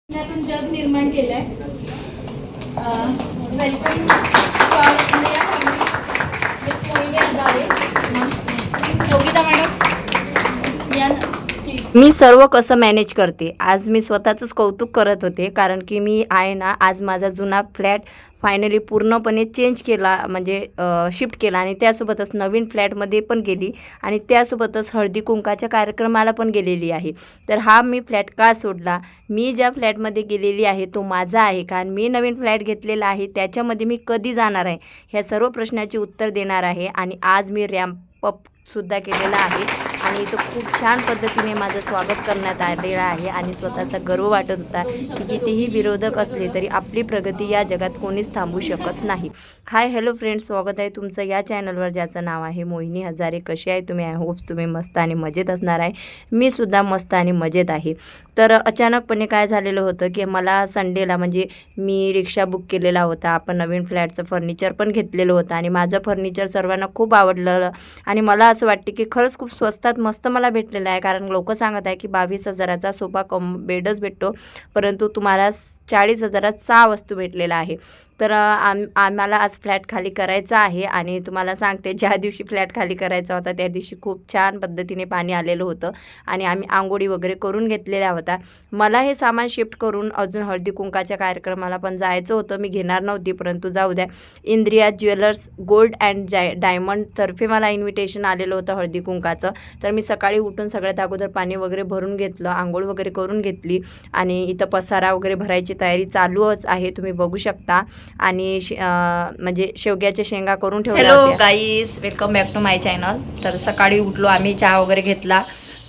आपण जग निर्माण केलंय. Welcome for India family with Mohini Hazare. Yogita madam या प्लीज. मी सर्व कसं मॅनेज करते. आज मी स्वतःचंच कौतुक करत होते, कारण की मी आहे ना, आज माझा जुना फ्लॅट फायनली पूर्णपणे चेंज केला, म्हणजे शिफ्ट केला आणि त्यासोबतच नवीन फ्लॅटमध्ये पण गेली आणि त्यासोबतच हळदी कुंकाच्या कार्यक्रमाला पण गेलेली आहे. तर हा मी फ्लॅट का सोडला? मी ज्या फ्लॅटमध्ये गेलेली आहे तो माझा आहे का? आणि मी नवीन फ्लॅट घेतलेला आहे त्याच्यामध्ये मी कधी जाणार आहे, ह्या सर्व प्रश्नाचे उत्तर देणार आहे. आणि आज मी रॅम्प अप सुद्धा केलेला आहे आणि इथं खूप छान पद्धतीने माझं स्वागत करण्यात आलेलं आहे आणि स्वतःचा गर्व वाटत होता की कितीही विरोधक असले तरी आपली प्रगती या जगात कोणीच थांबू शकत नाही. हाय हॅलो फ्रेंड्स, स्वागत आहे तुमचं या चॅनलवर ज्याचं नाव आहे मोहिनी हजारे. कशी आहे तुम्ही? आय होप्स तुम्ही मस्त आणि मजेत असणार आहे. मी सुद्धा मस्त आणि मजेत आहे. तर अचानकपणे काय झालेलं होतं की मला संडेला, म्हणजे मी रिक्षा बुक केलेला होता, आपण नवीन फ्लॅटचं फर्निचर पण घेतलेलं होतं आणि माझं फर्निचर सर्वांना खूप आवडलं आणि मला असं वाटते की खरंच खूप स्वस्तात मस्त मला भेटलेलं आहे. कारण लोक सांगत आहे की 22,000चा सोफा बेडच भेटतो, परंतु तुम्हाला 40,000त 6 वस्तू भेटलेला आहे. तर आम्हाला आज फ्लॅट खाली करायचा आहे आणि तुम्हाला सांगते, ज्या दिवशी फ्लॅट खाली करायचा होता त्या दिवशी खूप छान पद्धतीने पाणी आलेलं होतं आणि आम्ही आंघोळी वगैरे करून घेतलेल्या होता. मला हे सामान शिफ्ट करून अजून हळदी कुंकाच्या कार्यक्रमाला पण जायचं होतं. मी घेणार नव्हती, परंतु जाऊ द्या, इंद्रिया ज्वेलर्स गोल्ड अँड डायमंडतर्फे मला इन्व्हिटेशन आलेलं होतं हळदी कुंकाचं. तर मी सकाळी उठून सगळ्यात अगोदर पाणी वगैरे भरून घेतलं, आंघोळ वगैरे करून घेतली आणि इथं पसारा वगैरे भरायची तयारी चालूच आहे, तुम्ही बघू शकता. आणि म्हणजे शेवग्याच्या शेंगा करून ठेवल्या होत्या. Hello guys, welcome back to my channel. तर सकाळी उठलो आम्ही, चहा वगैरे घेतला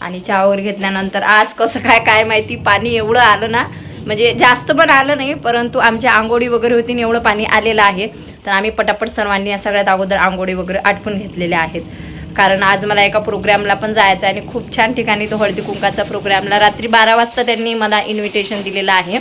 आणि चहा वगैरे घेतल्यानंतर आज कसं काय माहिती, पाणी एवढं आलं ना, म्हणजे जास्त पण आलं नाही, परंतु आमच्या आंघोळी वगैरे होती एवढं पाणी आलेलं आहे. तर आम्ही पटापट सर्वांनी या सगळ्यात अगोदर आंघोळी वगैरे आटपून घेतलेल्या आहेत, कारण आज मला एका प्रोग्रामला पण जायचं आहे आणि खूप छान ठिकाणी तो हळदी कुंकाचा प्रोग्रामला रात्री 12 वाजता त्यांनी मला इन्व्हिटेशन दिलेलं आहे.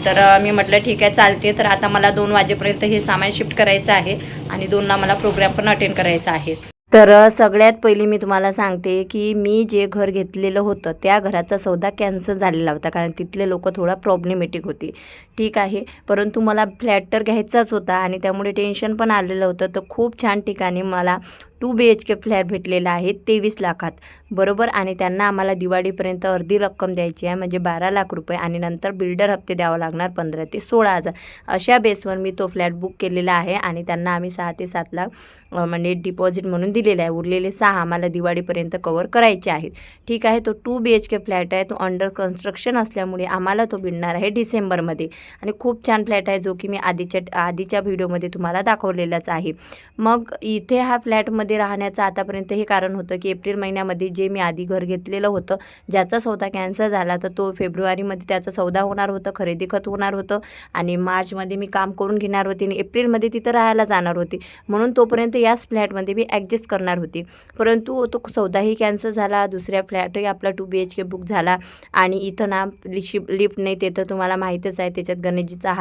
तर मी म्हटलं ठीक आहे चालते. तर आता मला 2 वाजेपर्यंत हे सामान शिफ्ट करायचं आहे आणि 2ला मला प्रोग्राम पण अटेंड करायचा आहे. तर सगळ्यात पहिली मी तुम्हाला सांगते की मी जे घर घेतलेलं होतं त्या घराचा सौदा कॅन्सल झालेला होता, कारण तिथले लोक थोडा प्रॉब्लेमॅटिक होते, ठीक आहे. परंतु मला फ्लॅट तर घ्यायचाच होता आणि त्यामुळे टेन्शन पण आलेलं होतं. तर खूप छान ठिकाणी मला 2 BHK फ्लॅट भेटलेला आहे 23 लाखात, बरोबर. आणि त्यांना आम्हाला दिवाळीपर्यंत अर्धी रक्कम द्यायची आहे, म्हणजे 12 लाख रुपये, आणि नंतर बिल्डर हप्ते द्यावं लागणार 15 ते 16,000. अशा बेसवर मी तो फ्लॅट बुक केलेला आहे आणि त्यांना आम्ही 6 ते 7 लाख म्हणजे डिपॉझिट म्हणून दिलेलं आहे. उरलेले 6 आम्हाला दिवाळीपर्यंत कवर करायचे आहेत, ठीक आहे. तो 2 BHK फ्लॅट आहे, तो अंडर कन्स्ट्रक्शन असल्यामुळे आम्हाला तो मिळणार आहे डिसेंबरमध्ये आणि खूप छान फ्लॅट आहे, जो की मी आधीच्या व्हिडिओमध्ये तुम्हाला दाखवलेलाच आहे. मग इथे हा फ्लॅटमध्ये राहण्याचं आतापर्यंत हे कारण होतं की एप्रिल महिन्यामध्ये जे मी आधी घर घेतलेलं होतं, ज्याचा सौदा कॅन्सल झाला, तर तो फेब्रुवारीमध्ये त्याचा सौदा होणार होतं, खरेदी खत होणार होतं आणि मार्चमध्ये मी काम करून घेणार होते आणि एप्रिलमध्ये तिथं राहायला जाणार होती, म्हणून तोपर्यंत याच फ्लॅटमध्ये मी ॲडजस्ट करणार होती. परंतु तो सौदाही कॅन्सल झाला, दुसऱ्या फ्लॅटही आपला 2 BHK बुक झाला आणि इथं ना लिफ्ट नाही, ते तर तुम्हाला माहीतच आहे. त्याच्यात गणेशजीचा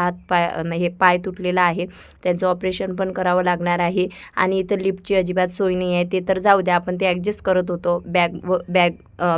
हे पाय तुटलेला आहे, त्यांचं ऑपरेशन पण करावं लागणार आहे आणि इथं लिफ्टची अजिबात सोय नाही आहे. ते तर जाऊ द्या, आपण ते ॲडजस्ट करत होतो, बॅग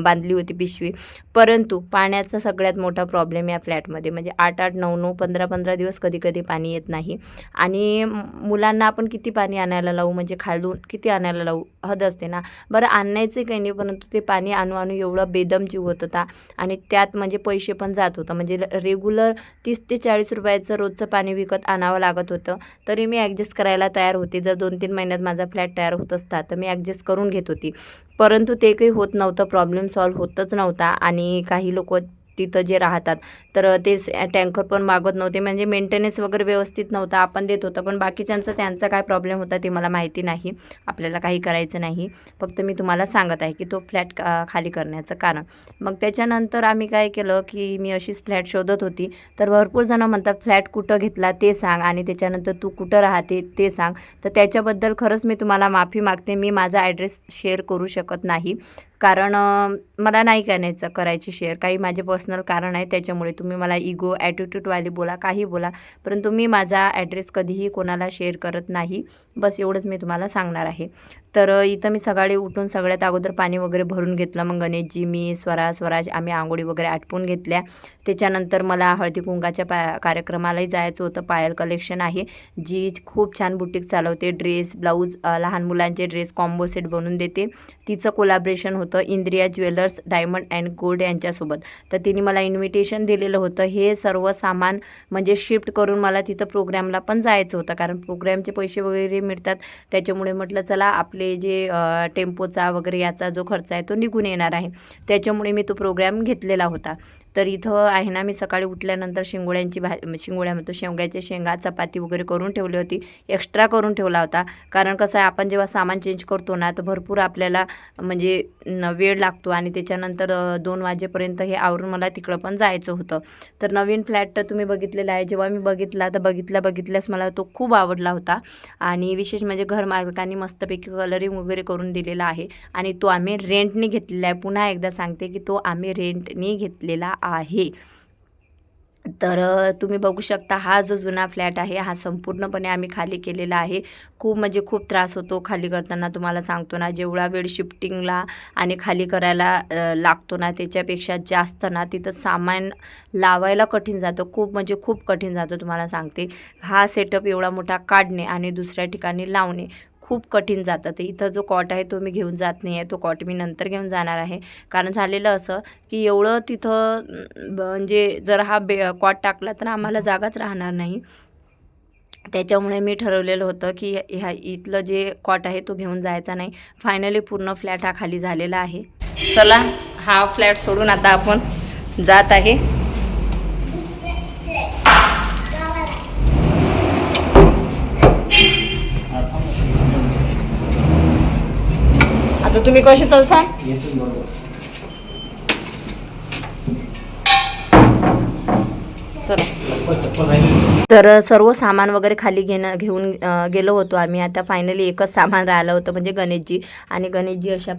बांधली होती पिशवी. परंतु पाण्याचा सगळ्यात मोठा प्रॉब्लेम या फ्लॅटमध्ये, म्हणजे 8-8, 9-9, 15-15 दिवस कधी पाणी येत नाही आणि मुलांना आपण किती पाणी आणायला लावू, म्हणजे खालून किती आणायला लावू, हद असते ना. बरं, आणायचं काही नाही, परंतु ते पाणी आणू एवढं बेदम जीव होत होता आणि त्यात म्हणजे पैसे पण जात होतं, म्हणजे रेग्युलर 30 ते 40 रुपयाचं रोजचं पाणी विकत आणावं लागत होतं. तरी मी ॲडजस्ट करायला तयार होते. जर 2-3 महिन्यात माझा फ्लॅट तयार होत असता तर मी ॲडजस्ट करून घेत होती, परंतु ते काही होत नव्हतं, प्रॉब्लेम सॉल्व्ह होतच नव्हता. आणि काही लोक तिथं जे राहतात तर ते टँकर पण मागत नव्हते, म्हणजे मेंटेनन्स वगैरे व्यवस्थित नव्हता, आपण देत होतं, पण बाकीच्यांचा त्यांचा काय प्रॉब्लेम होता ते मला माहिती नाही, आपल्याला काही करायचं नाही. फक्त मी तुम्हाला सांगत आहे की तो फ्लॅट खाली करण्याचं कारण. मग त्याच्यानंतर आम्ही काय केलं की मी अशीच फ्लॅट शोधत होती, तर भरपूर जणं म्हणतात फ्लॅट कुठं घेतला ते सांग आणि त्याच्यानंतर तू कुठं राहते ते सांग. तर त्याच्याबद्दल खरंच मी तुम्हाला माफी मागते, मी माझा ॲड्रेस शेअर करू शकत नाही, कारण मला नाही करायची शेअर. काही माझे पर्सनल कारण आहे, त्याच्यामुळे तुम्ही मला इगो ॲटिट्यूडवाली बोला, काही बोला, परंतु मी माझा ॲड्रेस कधीही कोणाला शेअर करत नाही. बस एवढंच मी तुम्हाला सांगणार आहे. तर इथं मी सकाळी उठून सगळ्यात अगोदर पाणी वगैरे भरून घेतलं. मग गणेशजी, मी, स्वराज आम्ही आंघोळी वगैरे आटपून घेतल्या. त्याच्यानंतर मला हळदी कुंकाच्या कार्यक्रमालाही जायचं होतं. पायल कलेक्शन आहे, जी खूप छान बुटीक चालवते. ड्रेस, ब्लाऊज, लहान मुलांचे ड्रेस कॉम्बो सेट बनवून देते. तिचं कोलॅबरेशन होतं इंद्रिया ज्वेलर्स डायमंड अँड गोल्ड यांच्यासोबत. तर तिने मला इन्व्हिटेशन दिलेलं होतं. हे सर्व सामान म्हणजे शिफ्ट करून मला तिथं प्रोग्रामला पण जायचं होतं, कारण प्रोग्रामचे पैसे वगैरे मिळतात. त्याच्यामुळे म्हटलं चला आपले जे टेम्पोचा वगैरे याचा जो खर्च आहे तो निघून येणार आहे. त्याच्यामुळे मी तो प्रोग्राम घेतलेला होता. तर इथं आहे ना, मी सकाळी उठल्यानंतर शेंगोळ्या म्हणतो शेवग्याच्या शेंगा, चपाती वगैरे करून ठेवली होती. एक्स्ट्रा करून ठेवला होता, कारण कसं आहे आपण जेव्हा सामान चेंज करतो ना, तर भरपूर आपल्याला म्हणजे वेळ लागतो आणि त्याच्यानंतर 2 वाजेपर्यंत हे आवरून मला तिकडं पण जायचं होतं. तर नवीन फ्लॅट तर तुम्ही बघितलेला आहे. जेव्हा मी बघितला तर बघितल्यास मला तो खूप आवडला होता आणि विशेष म्हणजे घर मालकांनी मस्तपैकी कलरिंग वगैरे करून दिलेला आहे आणि तो आम्ही रेंटने घेतलेला आहे. पुन्हा एकदा सांगते की तो आम्ही रेंटने घेतलेला आहे. तर तुम्ही बघू शकता, हा जो जुना फ्लॅट आहे हा संपूर्णपणे आम्ही खाली केलेला आहे. खूप म्हणजे खूप त्रास होतो खाली करताना. तुम्हाला सांगतो ना, जेवढा वेळ शिफ्टिंगला आणि खाली करायला लागतो ना, त्याच्यापेक्षा जास्त ना तिथं सामान लावायला कठीण जातं. खूप म्हणजे खूप कठीण जातं तुम्हाला सांगते. हा सेटअप एवढा मोठा काढणे आणि दुसऱ्या ठिकाणी लावणे खूप कठीण जातं. तर इथं जो कॉट आहे तो मी घेऊन जात नाही आहे. तो कॉट मी नंतर घेऊन जाणार आहे. कारण झालेलं असं की एवढं तिथं म्हणजे जर हा कॉट टाकला तर आम्हाला जागाच राहणार नाही. त्याच्यामुळे मी ठरवलेलं होतं की इथलं जे कॉट आहे तो घेऊन जायचा नाही. फायनली पूर्ण फ्लॅट हा खाली झालेला आहे. चला, हा फ्लॅट सोडून आता आपण जात आहे. आता तुम्ही कसे चालसाल? चला. तर सर्व सामान वगैरे खाली घेऊन गेलो होतो आम्ही. आता फायनली एकच सामान राहिलं होतं, म्हणजे गणेशजी. आणि गणेशजी अशा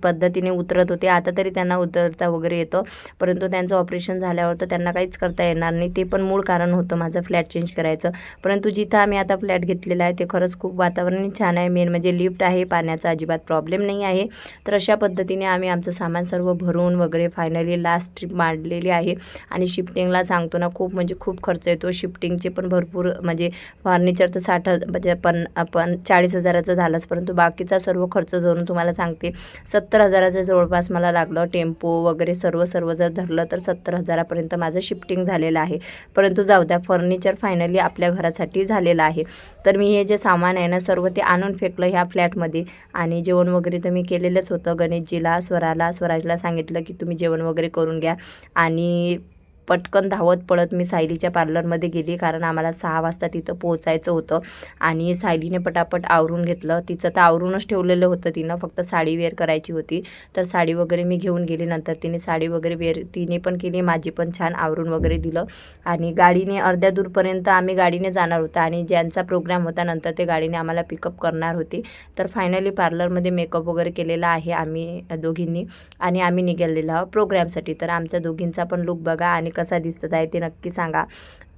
पद्धतीने उतरत होते. आता तरी त्यांना उतरता वगैरे येतं, परंतु त्यांचं ऑपरेशन झाल्यावर तर त्यांना काहीच करता येणार नाही. ते पण मूळ कारण होतं माझं फ्लॅट चेंज करायचं. परंतु जिथं आम्ही आता फ्लॅट घेतलेला आहे ते खरंच खूप वातावरण छान आहे. मेन म्हणजे लिफ्ट आहे, पाण्याचा अजिबात प्रॉब्लेम नाही आहे. तर अशा पद्धतीने आम्ही आमचं सामान सर्व भरून वगैरे फायनली लास्ट ट्रिप मांडलेली आहे. आणि शिफ्टिंगला सांगतो ना, खूप म्हणजे खूप खर्च येतो. शिफ्टिंगचे पण भरपूर म्हणजे फर्निचर तर 60 म्हणजे आपण 40,000चं झालंच, परंतु बाकीचा सर्व खर्च धरून तुम्हाला सांगते 70,000च्या जवळपास मला लागलं. टेम्पो वगैरे सर्व जर धरलं तर 70,000पर्यंत माझं शिफ्टिंग झालेलं आहे. परंतु जाऊ द्या, फर्निचर फायनली आपल्या घरासाठी झालेलं आहे. तर मी हे जे सामान आहे ना सर्व ते आणून फेकलं ह्या फ्लॅटमध्ये. आणि जेवण वगैरे तर मी केलेलंच होतं. गणेशजीला, स्वराजला सांगितलं की तुम्ही जेवण वगैरे करून घ्या. आणि पटकन धावत पळत मी सायलीच्या पार्लरमध्ये गेली, कारण आम्हाला 6 वाजता तिथं पोहोचायचं होतं. आणि सायलीने पटापट आवरून घेतलं. तिचं तर आवरूनच ठेवलेलं होतं, तिनं फक्त साडी वेअर करायची होती. तर साडी वगैरे मी घेऊन गेली. नंतर तिने साडी वगैरे वेअर तिने पण केली, माझी पण छान आवरून वगैरे दिलं. आणि गाडीने अर्ध्या दूरपर्यंत आम्ही गाडीने जाणार होता आणि ज्यांचा प्रोग्राम होता नंतर ते गाडीने आम्हाला पिकअप करणार होते. तर फायनली पार्लरमध्ये मेकअप वगैरे केलेला आहे आम्ही दोघींनी आणि आम्ही निघालेलो आहोत प्रोग्रामसाठी. तर आमच्या दोघींचा पण लुक बघा आणि कसा दिसत आहे ते नक्की सांगा.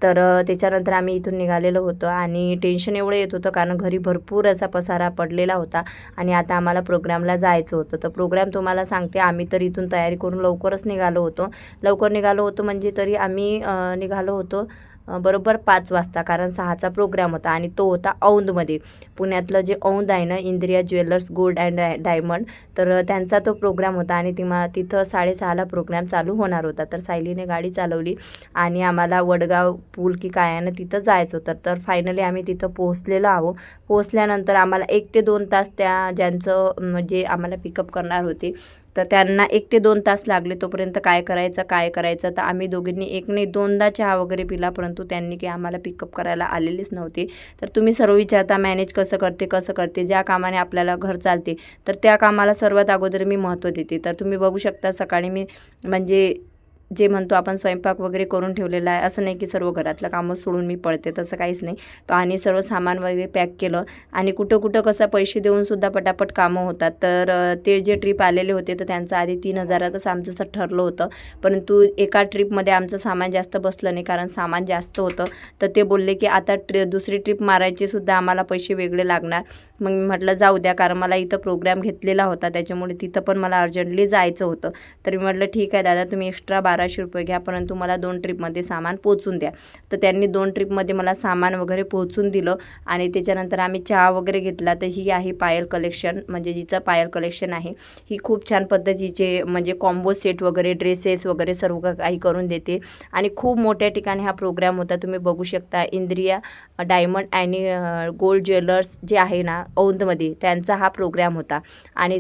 तर त्याच्यानंतर आम्ही इथून निघालेलो होतो आणि टेन्शन एवढं येत होतं, कारण घरी भरपूर असा पसारा पडलेला होता आणि आता आम्हाला प्रोग्रामला जायचं होतं. तर प्रोग्राम तुम्हाला सांगते, आम्ही तर इथून तयारी करून लवकर निघालो होतो म्हणजे तरी आम्ही निघालो होतो बरोबर 5 वाजता, कारण 6चा प्रोग्राम होता आणि तो होता औंधमध्ये. पुण्यातलं जे औंध आहे ना, इंद्रिया ज्वेलर्स गोल्ड अँड डायमंड, तर त्यांचा तो प्रोग्राम होता आणि तिथं 6:30ला प्रोग्राम चालू होणार होता. तर सायलीने गाडी चालवली आणि आम्हाला वडगाव पूल की काय आहे ना तिथं जायचं होतं. तर फायनली आम्ही तिथं पोहोचलेलो आहोत. पोहोचल्यानंतर आम्हाला 1 ते 2 तास ज्यांचं म्हणजे आम्हाला पिकअप करणार होते तर त्यांना 1 ते 2 तास लागले. तोपर्यंत काय करायचं तर आम्ही दोघींनी 1 नाही 2दा चहा वगैरे पिला, परंतु त्यांनी की आम्हाला पिकअप करायला आलेलीच नव्हती. तर तुम्ही सर्व विचारता मॅनेज कसं करते, ज्या कामाने आपल्याला घर चालते तर त्या कामाला सर्वात अगोदर मी महत्त्व देते. तर तुम्ही बघू शकता, सकाळी मी म्हणजे जे म्हणतो आपण स्वयंपाक वगैरे करून ठेवलेला आहे. असं नाही की सर्व घरातलं कामं सोडून मी पळते, तसं काहीच नाही. आणि सर्व सामान वगैरे पॅक केलं आणि कुठं कुठं कसं पैसे देऊनसुद्धा पटापट कामं होतात. तर ते जे ट्रिप आलेले होते तर त्यांचं आधी 3,000तच आमचं असं ठरलं होतं. परंतु एका ट्रिपमध्ये आमचं सामान जास्त बसलं नाही, कारण सामान जास्त होतं. तर ते बोलले की आता दुसरी ट्रिप मारायचीसुद्धा आम्हाला पैसे वेगळे लागणार. मग मी म्हटलं जाऊ द्या, कारण मला इथं प्रोग्राम घेतलेला होता, त्याच्यामुळे तिथं पण मला अर्जंटली जायचं होतं. तर मी म्हटलं ठीक आहे दादा, तुम्ही एक्स्ट्रा 1200 रुपये घ्या, परंतु मला 2 ट्रिपमध्ये सामान पोचून द्या. तर त्यांनी 2 ट्रिपमध्ये मला सामान वगैरे पोचून दिलं. आणि त्याच्यानंतर आम्ही चहा वगैरे घेतला. तर ही आहे पायल कलेक्शन, म्हणजे जिचं पायल कलेक्शन आहे. ही खूप छान पद्धतीचे म्हणजे कॉम्बो सेट वगैरे, ड्रेसेस वगैरे सर्व काही करून देते. आणि खूप मोठ्या ठिकाणी हा प्रोग्राम होता, तुम्ही बघू शकता. इंद्रिया डायमंड आणि गोल्ड ज्वेलर्स जे आहे ना औंधमध्ये, त्यांचा हा प्रोग्राम होता. आणि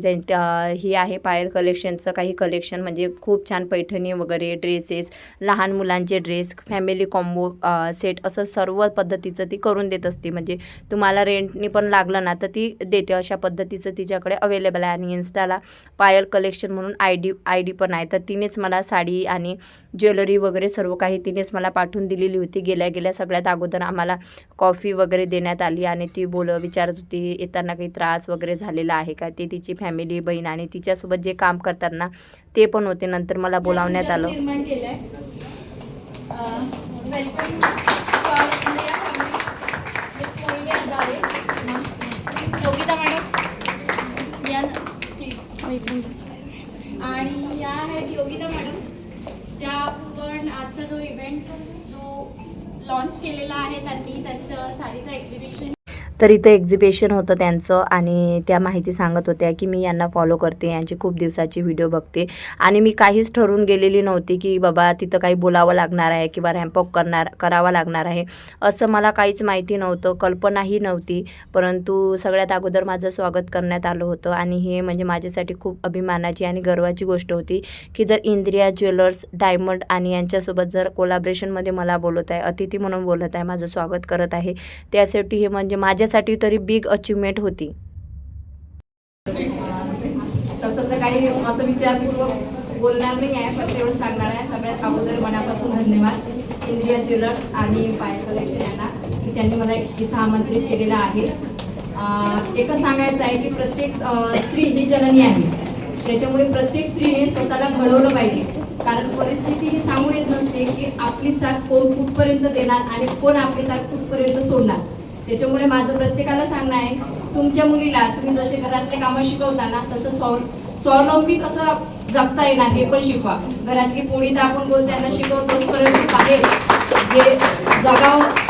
ही आहे पायल कलेक्शनचं काही कलेक्शन, म्हणजे खूप छान पैठणी वगैरे, ड्रेसेस, लहान मुलांचे ड्रेस, फॅमिली कॉम्बो सेट, असं सर्व पद्धतीचं ती करून देत असते. म्हणजे तुम्हाला रेंटनी पण लागलं ना तर ती देते, अशा पद्धतीचं तिच्याकडे अवेलेबल आहे. आणि इन्स्टाला पायल कलेक्शन म्हणून आय डी पण आहे. तर तिनेच मला साडी आणि ज्वेलरी वगैरे सर्व काही तिनेच मला पाठवून दिलेली होती. गेल्या सगळ्यात अगोदर आम्हाला कॉफी वगैरे देण्यात आली. आणि ती विचारत होती येताना काही त्रास वगैरे झालेला आहे का. ते तिची फॅमिली, बहीण आणि तिच्यासोबत जे काम करतात ना ते पण होते. नंतर मला बोलावण्यात आलं. निर्माण केलंय. वेलकम योगिता मॅडम या प्लीज. आणि या आहेत योगिता मॅडम, ज्या आपण आजचा जो इव्हेंट जो लॉन्च केलेला आहे त्यांनी, त्यांचं साडीचं एक्झिबिशन. तर इथं एक्झिबिशन होतं त्यांचं आणि त्या माहिती सांगत होत्या की मी यांना फॉलो करते, यांची खूप दिवसाची व्हिडिओ बघते. आणि मी काहीच ठरवून गेलेली नव्हती की बाबा तिथं काही बोलावं लागणार आहे किंवा रॅम्पअप करावा लागणार आहे, असं मला काहीच माहिती नव्हतं, कल्पनाही नव्हती. परंतु सगळ्यात अगोदर माझं स्वागत करण्यात आलं होतं. आणि हे म्हणजे माझ्यासाठी खूप अभिमानाची आणि गर्वाची गोष्ट होती की जर इंद्रिया ज्वेलर्स, डायमंड आणि यांच्यासोबत जर कोलॅबरेशनमध्ये मला बोलत आहे, अतिथी म्हणून बोलत आहे, माझं स्वागत करत आहे, त्यासाठी हे म्हणजे माझ्यासाठी तरी बिग अचिव्हमेंट होती. तसं तर काही असं विचारपूर्वक बोलणार नाही आहे, पण तेवढं सांगणार आहे. सगळ्यात अगोदर मनापासून धन्यवाद इंद्रिया ज्वेलर्स आणि पायल कलेक्शन यांना की त्यांनी मला इथं आमंत्रित केलेलं आहे. एकच सांगायचं आहे की प्रत्येक स्त्री ही जननी आहे, त्याच्यामुळे प्रत्येक स्त्रीने स्वतःला घडवलं पाहिजे. कारण परिस्थिती ही सांगून येत नसते की आपली साथ कोण कुठपर्यंत देणार आणि कोण आपली साथ कुठपर्यंत सोडणार. त्याच्यामुळे माझं प्रत्येकाला सांगणं आहे, तुमच्या मुलीला तुम्ही जसे घरातले कामं शिकवता ना तसं स्वावलंबी कसं जगता येणार हे पण शिकवा. घरातली पोळी तर आपण बोलतो त्यांना शिकवतोच, परंतु बाहेर जे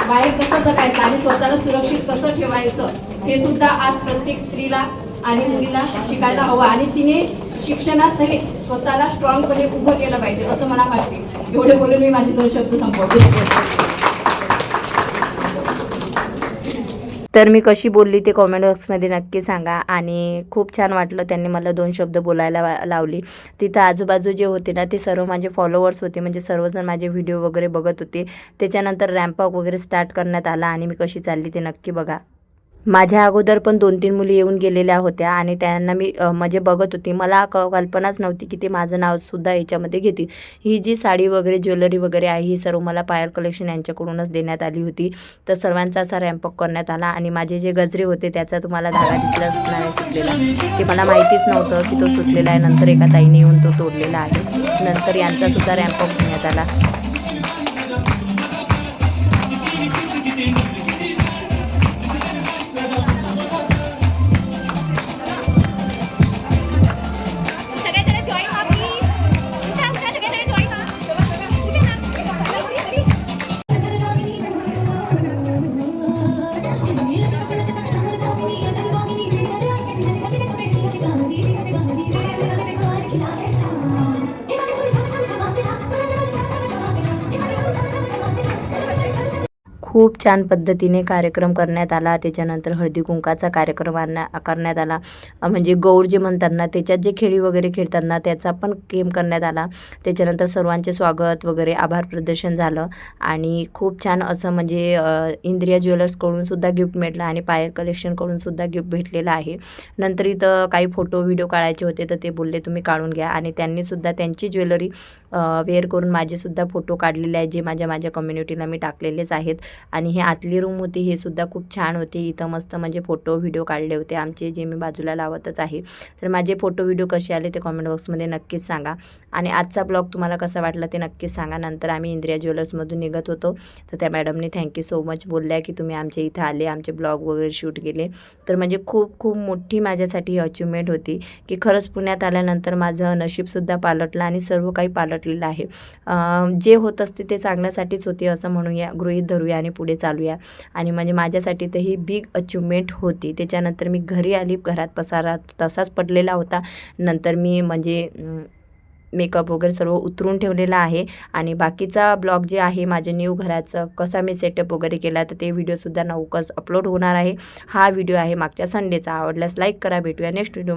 बाहेर कसं जगायचं आणि स्वतःला सुरक्षित कसं ठेवायचं हे सुद्धा आज प्रत्येक स्त्रीला आणि मुलीला शिकायला हवं. आणि तिने शिक्षणासहित स्वतःला स्ट्रॉंगपणे उभं केलं पाहिजे असं मला वाटते. एवढे बोलून मी माझे 2 शब्द संपवते. तर मी कशी बोलली ते कॉमेंट बॉक्समध्ये नक्की सांगा. आणि खूप छान वाटलं, त्यांनी मला 2 शब्द बोलायला लावली. तिथं आजूबाजू जे होते ना ते सर्व माझे फॉलोअर्स होते, म्हणजे सर्वजण माझे व्हिडिओ वगैरे बघत होते. त्याच्यानंतर रॅम्पवॉक वगैरे स्टार्ट करण्यात आला आणि मी कशी चालली ते नक्की बघा. माझ्या अगोदर पण 2-3 मुली येऊन गेलेल्या होत्या आणि त्यांना मी म्हणजे बघत होती. मला कल्पनाच नव्हती की ते माझं नावसुद्धा याच्यामध्ये घेतील. ही जी साडी वगैरे, ज्वेलरी वगैरे आहे ही सर्व मला पायल कलेक्शन यांच्याकडूनच देण्यात आली होती. तर सर्वांचा असा रॅम्पअप करण्यात आला. आणि माझे जे गजरे होते त्याचा तुम्हाला धागा दिसलाच नाही सुटलेला, ते मला माहितीच नव्हतं की तो सुटलेला आहे. नंतर एका ताईने येऊन तो तोडलेला आहे. नंतर यांचासुद्धा रॅम्पअप घेण्यात आला. खूप छान पद्धतीने कार्यक्रम करण्यात आला. त्याच्यानंतर हळदी कुंकाचा कार्यक्रम करण्यात आला. म्हणजे गौर जे म्हणतात ना, त्याच्यात जे खेळी वगैरे खेळतात ना, त्याचा पण गेम करण्यात आला. त्याच्यानंतर सर्वांचे स्वागत वगैरे आभार प्रदर्शन झालं आणि खूप छान असं म्हणजे इंद्रिया ज्वेलर्सकडून सुद्धा गिफ्ट भेटलं आणि पायल कलेक्शनकडून सुद्धा गिफ्ट भेटलेलं आहे. नंतर इथं काही फोटो व्हिडिओ काढायचे होते, तर ते बोलले तुम्ही काढून घ्या आणि त्यांनी सुद्धा त्यांची ज्वेलरी वेअर करून माझेसुद्धा फोटो काढलेले आहेत, जे माझ्या कम्युनिटीला मी टाकलेलेच आहेत. आणि हे आतली रूम होती, हे सुद्धा खूप छान होती. इथं मस्त म्हणजे फोटो व्हिडिओ काढले होते आमचे, जे मी बाजूला लावतच आहे. तर माझे फोटो व्हिडिओ कसे आले ते कमेंट बॉक्समध्ये नक्कीच सांगा आणि आजचा ब्लॉग तुम्हाला कसा वाटला ते नक्कीच सांगा. नंतर आम्ही इंद्रिया ज्वेलर्समधून निघत होतो, तर त्या मॅडमने थँक्यू सो मच बोलल्या की तुम्ही आमच्या इथं आले, आमचे ब्लॉग वगैरे शूट केले. तर म्हणजे खूप खूप मोठी माझ्यासाठी अचिव्हमेंट होती की खरंच पुण्यात आल्यानंतर माझं नशीबसुद्धा पालटलं आणि सर्व काही पालटलेलं आहे. जे होत असते ते चांगल्यासाठीच होते असं म्हणूया, गृहीत धरूया आणि पुढे चालूया. आणि म्हणजे माझ्यासाठी तर ही बिग अचिव्हमेंट होती. त्याच्यानंतर मी घरी आली, घरात पसारा तसाच पडलेला होता. नंतर मी म्हणजे मेकअप वगैरे सर्व उतरून ठेवलेला आहे आणि बाकीचा ब्लॉग जे आहे माझ्या न्यू घराचं कसा मी सेटअप वगैरे केला, तर ते व्हिडिओसुद्धा लवकरच अपलोड होणार आहे. हा व्हिडिओ आहे मागच्या संडेचा. आवडल्यास लाईक करा. भेटूया नेक्स्ट व्हिडिओ.